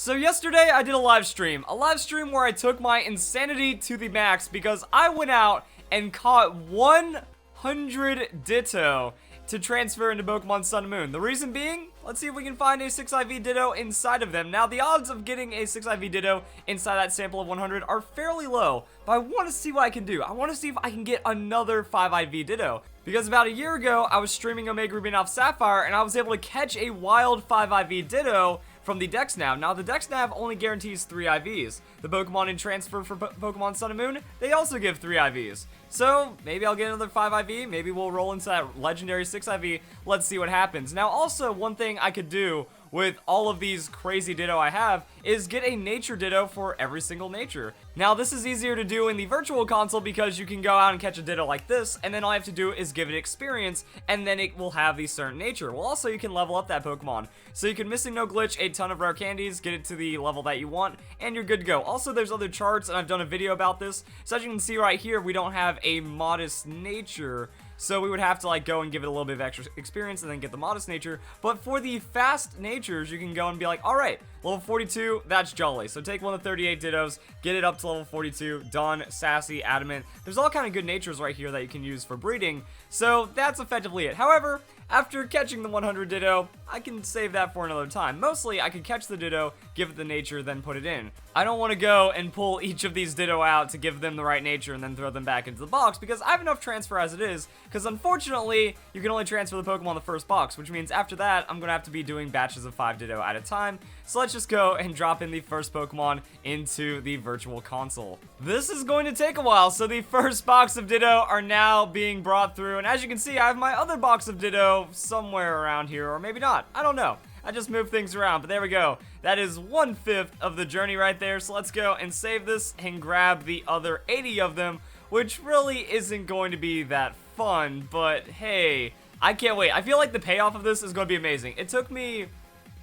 So yesterday I did a live stream where I took my insanity to the max because I went out and caught 100 Ditto to transfer into Pokemon Sun and Moon. The reason being, let's see if we can find a 6 IV Ditto inside of them. Now, the odds of getting a 6 IV Ditto inside that sample of 100 are fairly low, but I want to see what I can do. I want to see if I can get another 5 IV Ditto. Because about a year ago, I was streaming Omega Ruby and Alpha Sapphire, and I was able to catch a wild 5 IV Ditto from the Dex Nav. Now, the Dex Nav only guarantees 3 IVs. The Pokemon in transfer for Pokemon Sun and Moon, they also give 3 IVs. So, maybe I'll get another 5 IV, maybe we'll roll into that legendary 6 IV, let's see what happens. Now, also, one thing I could do with all of these crazy Ditto I have is get a nature Ditto for every single nature. Now, this is easier to do in the virtual console because you can go out and catch a Ditto like this, and then all I have to do is give it experience, and then it will have the certain nature. Well, also, you can level up that Pokemon. So you can Missing No Glitch a ton of rare candies, get it to the level that you want, and you're good to go. Also, there's other charts, and I've done a video about this. So as you can see right here, we don't have a modest nature, so we would have to like go and give it a little bit of extra experience and then get the modest nature. But for the fast natures, you can go and be like, all right, level 42, that's jolly. So take one of the 38 Dittos, get it up to level 42, done, sassy, adamant. There's all kind of good natures right here that you can use for breeding. So that's effectively it. However, after catching the 100 Ditto, I can save that for another time. Mostly, I could catch the Ditto, give it the nature, then put it in. I don't want to go and pull each of these Ditto out to give them the right nature and then throw them back into the box because I have enough transfer as it is, because unfortunately, you can only transfer the Pokemon in the first box, which means after that, I'm going to have to be doing batches of 5 Ditto at a time. So let's just go and drop in the first Pokemon into the virtual console. This is going to take a while, so the first box of Ditto are now being brought through, and as you can see, I have my other box of Ditto somewhere around here, or maybe not. I don't know. I just moved things around, but there we go. That is 1/5 of the journey right there, so let's go and save this and grab the other 80 of them, which really isn't going to be that fun, but hey, I can't wait. I feel like the payoff of this is going to be amazing. It took me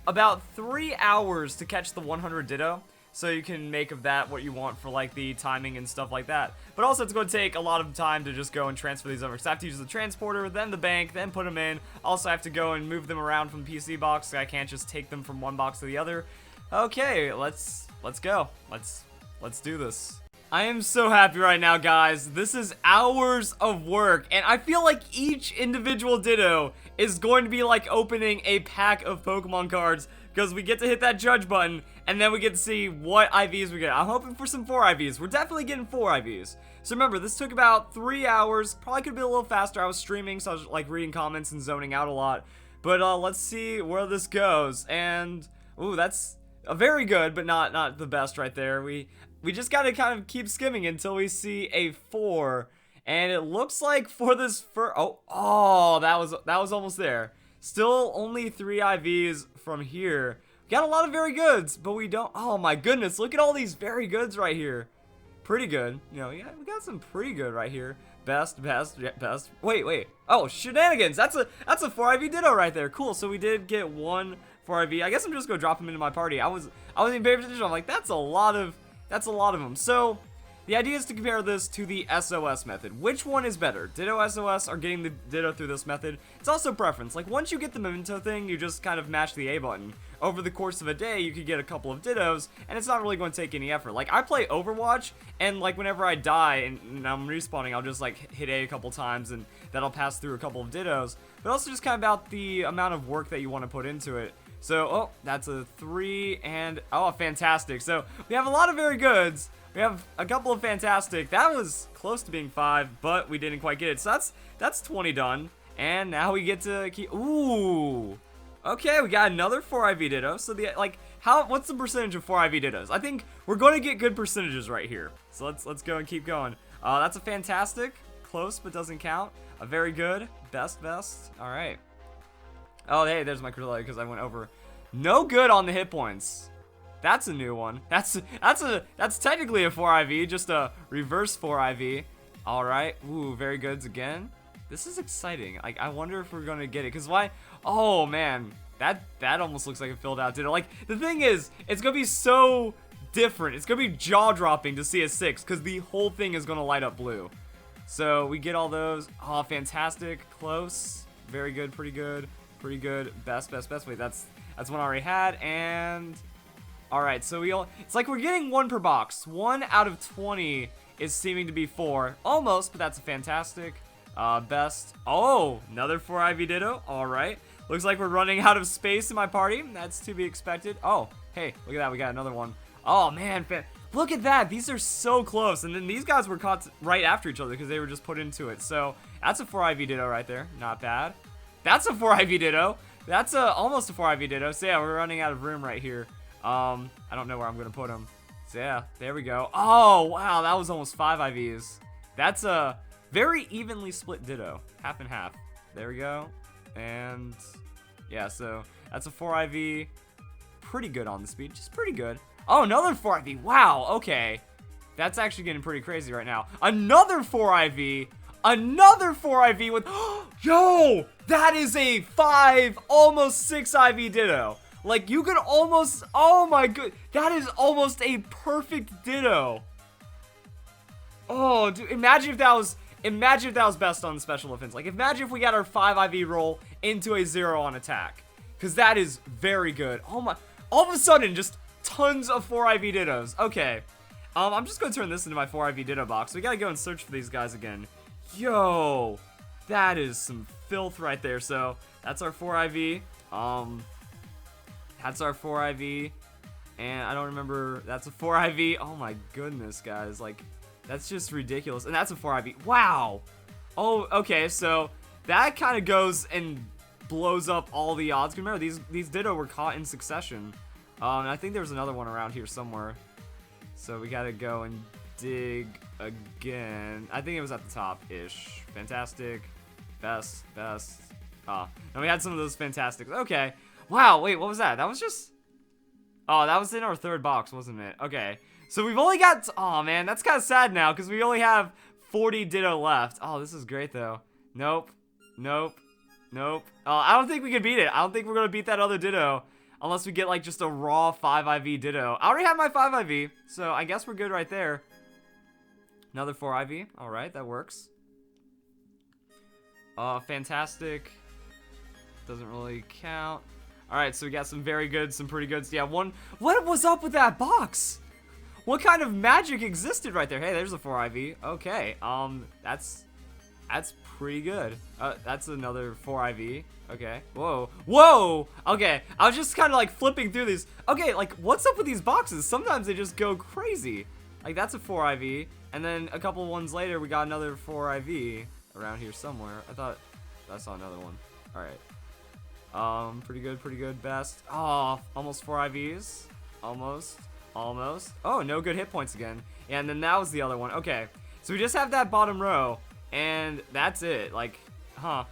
about 3 hours to catch the 100 Ditto, so you can make of that what you want for like the timing and stuff like that. But also it's going to take a lot of time to just go and transfer these over. So I have to use the transporter, then the bank, then put them in. Also I have to go and move them around from the PC box, so I can't just take them from one box to the other. Okay, let's go. Let's do this. I am so happy right now, guys. This is hours of work, and I feel like each individual Ditto is going to be like opening a pack of Pokemon cards, because we get to hit that judge button, and then we get to see what IVs we get. I'm hoping for some 4 IVs. We're definitely getting 4 IVs. So remember, this took about 3 hours. Probably could be a little faster. I was streaming, so I was like reading comments and zoning out a lot. But let's see where this goes. And, ooh, that's a very good, but not the best right there. We just gotta kind of keep skimming until we see a 4. And it looks like for this first, oh, that was almost there. Still only 3 IVs from here. We got a lot of very goods, but we don't. Oh my goodness, look at all these very goods right here. Pretty good. You know, yeah, we got some pretty good right here. Best. Wait. Oh, shenanigans. That's a 4 IV Ditto right there. Cool. So we did get 1 4 IV. I guess I'm just gonna drop them into my party. I wasn't even paying attention. I'm like, that's a lot of them. So the idea is to compare this to the SOS method. Which one is better? Ditto SOS or getting the Ditto through this method? It's also preference. Like, once you get the memento thing, you just kind of mash the A button. Over the course of a day, you could get a couple of Dittos, and it's not really going to take any effort. Like, I play Overwatch, and like whenever I die and I'm respawning, I'll just like hit A a couple times, and that'll pass through a couple of Dittos. But also just kind of about the amount of work that you want to put into it. So, oh, that's a 3, and oh, fantastic. So we have a lot of very goods. We have a couple of fantastic. That was close to being 5, but we didn't quite get it. So that's 20 done. And now we get to keep. Ooh. Okay, we got another 4 IV Ditto. So what's the percentage of 4 IV Dittos? I think we're going to get good percentages right here. So let's go and keep going. That's a fantastic. Close but doesn't count. A very good. Best. All right. Oh, hey, there's my Cordilla because I went over. No good on the hit points. That's a new one. That's technically a 4 IV, just a reverse 4 IV. All right. Ooh, very goods again. This is exciting. Like, I wonder if we're gonna get it. Cause why? Oh man, that almost looks like a filled out Ditto. Like, the thing is, it's gonna be so different. It's gonna be jaw dropping to see a 6, cause the whole thing is gonna light up blue. So we get all those. Oh, fantastic. Close. Very good. Pretty good. Best. Wait, that's one I already had. And Alright, so it's like we're getting 1 per box. 1 out of 20 is seeming to be 4. Almost, but that's a fantastic. Best. Oh, another 4 IV Ditto. Alright. Looks like we're running out of space in my party. That's to be expected. Oh, hey, look at that. We got another one. Oh, man. Look at that. These are so close. And then these guys were caught right after each other because they were just put into it. So that's a 4 IV Ditto right there. Not bad. That's a 4 IV Ditto. That's almost a 4 IV Ditto. So yeah, we're running out of room right here. I don't know where I'm going to put them. So yeah, there we go. Oh, wow. That was almost 5 IVs. That's a very evenly split Ditto. Half and half. There we go. And yeah, so that's a 4 IV. Pretty good on the speed. Just pretty good. Oh, another 4 IV. Wow, okay. That's actually getting pretty crazy right now. Another 4 IV. Another 4 IV with... Yo! That is a 5, almost 6 IV Ditto. Like, you could almost... Oh, my god. That is almost a perfect Ditto. Oh, dude. Imagine if that was best on special defense. Like, imagine if we got our 5 IV roll into a 0 on attack. Because that is very good. Oh, my... All of a sudden, just tons of 4 IV Dittos. Okay. I'm just going to turn this into my 4 IV Ditto box. We got to go and search for these guys again. Yo, that is some filth right there. So that's our 4 IV. That's our 4 IV. And I don't remember. That's a 4 IV. Oh my goodness, guys. Like, that's just ridiculous. And that's a 4 IV. Wow. Oh, okay. So that kind of goes and blows up all the odds. Remember, these Ditto were caught in succession. And I think there was another one around here somewhere. So we got to go and dig again. I think it was at the top-ish. Fantastic. Best. And we had some of those fantastics. Okay. Wow, wait, what was that? That was just... Oh, that was in our 3rd box, wasn't it? Okay. So we've only got... Oh, man, that's kind of sad now, because we only have 40 Ditto left. Oh, this is great, though. Nope. I don't think we can beat it. I don't think we're going to beat that other Ditto. Unless we get, like, just a raw 5 IV Ditto. I already have my 5 IV, so I guess we're good right there. Another 4 IV. Alright, that works. Fantastic. Doesn't really count. Alright, so we got some very good, some pretty goods. Yeah, one... What was up with that box? What kind of magic existed right there? Hey, there's a 4 IV. Okay, that's pretty good. That's another 4 IV. Okay. Whoa! Okay, I was just kind of like flipping through these. Okay, like, what's up with these boxes? Sometimes they just go crazy. Like, that's a 4 IV. And then a couple ones later, we got another 4 IV around here somewhere. I thought I saw another one. Alright. Pretty good. Best. Oh, almost 4 IVs. Almost. Oh, no good hit points again. Yeah, and then that was the other one. Okay, so we just have that bottom row, and that's it. Like, huh.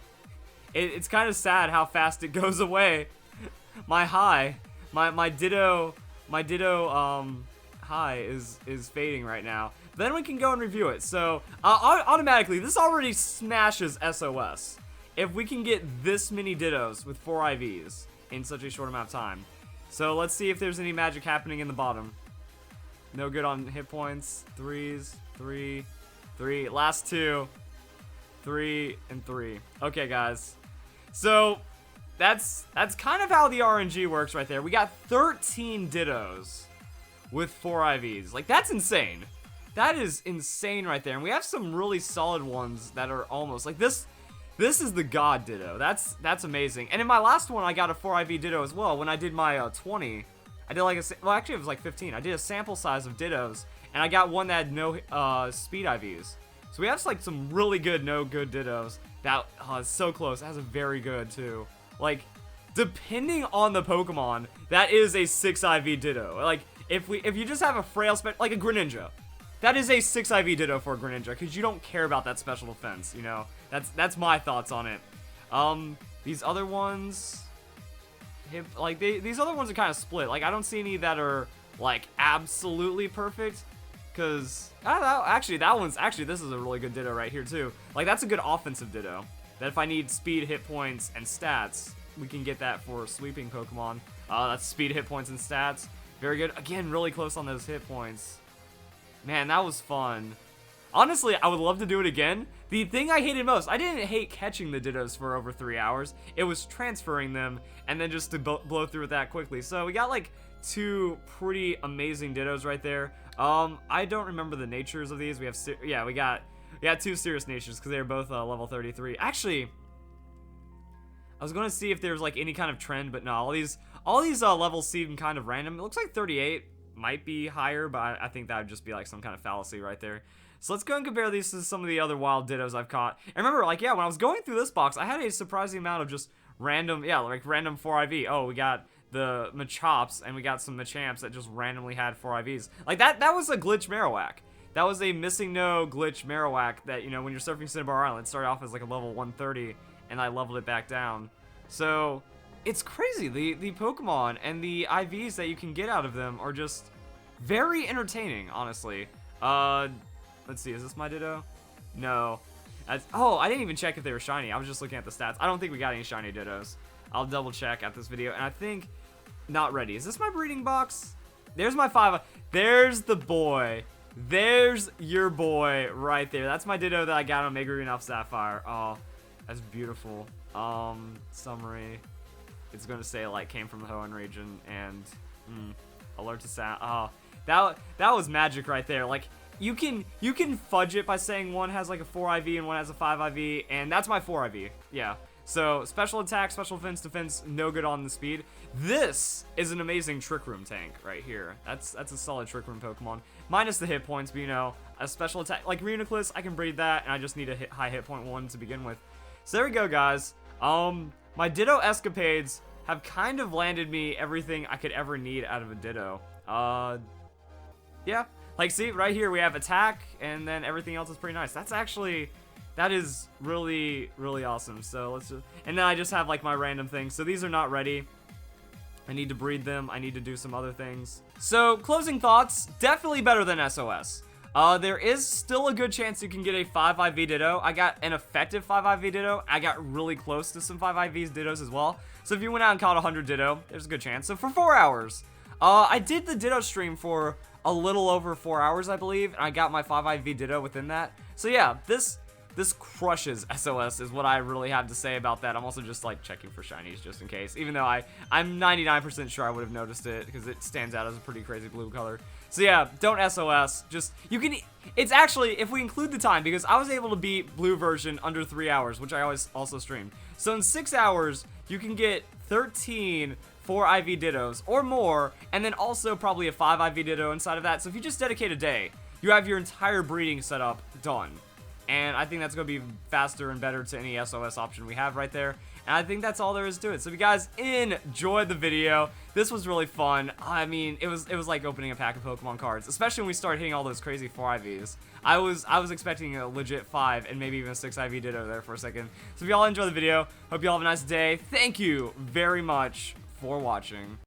It's kind of sad how fast it goes away. My high, my Ditto high is fading right now. Then we can go and review it. So automatically, this already smashes SOS. If we can get this many Dittos with 4 IVs in such a short amount of time. So let's see if there's any magic happening in the bottom. No good on hit points. 3s, 3, last 2, 3, and 3. Okay, guys. So that's kind of how the RNG works right there. We got 13 Dittos with 4 IVs. Like, that's insane. That is insane right there. And we have some really solid ones that are almost like this. This is the God Ditto. That's amazing. And in my last one, I got a 4 IV Ditto as well. When I did my 20, I did like a... Well, actually, it was like 15. I did a sample size of Dittos, and I got one that had no speed IVs. So we have like some really good no good Dittos. That is so close. That has a very good too. Like, depending on the Pokemon, that is a 6 IV Ditto. Like, if you just have a frail like a Greninja, that is a 6 IV Ditto for a Greninja, because you don't care about that special defense, you know? That's my thoughts on it. These other ones, these other ones are kind of split. Like, I don't see any that are, like, absolutely perfect, because, actually, this is a really good Ditto right here, too. Like, that's a good offensive Ditto, that if I need speed, hit points, and stats, we can get that for sweeping Pokemon. That's speed, hit points, and stats. Very good. Again, really close on those hit points. Man, that was fun. Honestly, I would love to do it again. The thing I hated most, I didn't hate catching the Dittos for over 3 hours. It was transferring them and then just to blow through it that quickly. So we got like two pretty amazing Dittos right there. I don't remember the natures of these. We have, yeah, we got two serious natures because they're both level 33. Actually, I was going to see if there's like any kind of trend, but no, all these levels seem kind of random. It looks like 38 might be higher, but I think that would just be like some kind of fallacy right there. So let's go and compare these to some of the other wild Dittos I've caught. And remember, like, yeah, when I was going through this box, I had a surprising amount of just random, yeah, like random 4IV. Oh, we got the Machops, and we got some Machamps that just randomly had 4IVs. Like, that was a glitch Marowak. That was a missing no glitch Marowak that, you know, when you're surfing Cinnabar Island, it started off as like a level 130, and I leveled it back down. So, it's crazy. The Pokemon and the IVs that you can get out of them are just very entertaining, honestly. Let's see, is this my Ditto? No. Oh, I didn't even check if they were shiny. I was just looking at the stats. I don't think we got any shiny Dittos. I'll double check at this video, and I think not ready. Is this my breeding box? There's my 5. There's the boy. There's your boy right there. That's my Ditto that I got on Mega Green off Sapphire. Oh, that's beautiful. Summary. It's gonna say like came from the Hoenn region and alert to sound. Oh, that was magic right there. Like you can fudge it by saying one has like a 4IV and one has a 5IV, and that's my 4IV. Yeah. So special attack, special defense, no good on the speed. This is an amazing Trick Room tank right here. That's a solid Trick Room Pokemon. Minus the hit points, but you know, a special attack like Reuniclus, I can breed that, and I just need a high hit point one to begin with. So there we go, guys. My Ditto escapades have kind of landed me everything I could ever need out of a Ditto. Yeah. Like, see, right here we have attack, and then everything else is pretty nice. That is really, really awesome. So let's just, and then I just have like my random things. So these are not ready. I need to breed them. I need to do some other things. So closing thoughts, definitely better than SOS. There is still a good chance you can get a 5 IV Ditto. I got an effective 5 IV Ditto. I got really close to some 5 IVs Dittos as well. So if you went out and caught 100 Ditto, there's a good chance. So for 4 hours, I did the Ditto stream for a little over 4 hours, I believe, and I got my 5 IV Ditto within that. So yeah, this crushes SOS is what I really have to say about that. I'm also just like checking for shinies just in case, even though I'm 99% sure I would have noticed it because it stands out as a pretty crazy blue color. So yeah, don't SOS. Just, you can, it's actually, if we include the time, because I was able to beat blue version under 3 hours, which I always also streamed. So in 6 hours, you can get 13 4 IV Dittos or more, and then also probably a 5 IV Ditto inside of that. So if you just dedicate a day, you have your entire breeding setup done. And I think that's going to be faster and better to any SOS option we have right there. And I think that's all there is to it. So if you guys enjoyed the video, this was really fun. I mean, it was like opening a pack of Pokemon cards, especially when we started hitting all those crazy 4 IVs. I was expecting a legit 5 and maybe even a 6 IV Ditto there for a second. So if y'all enjoyed the video, hope y'all have a nice day. Thank you very much for watching.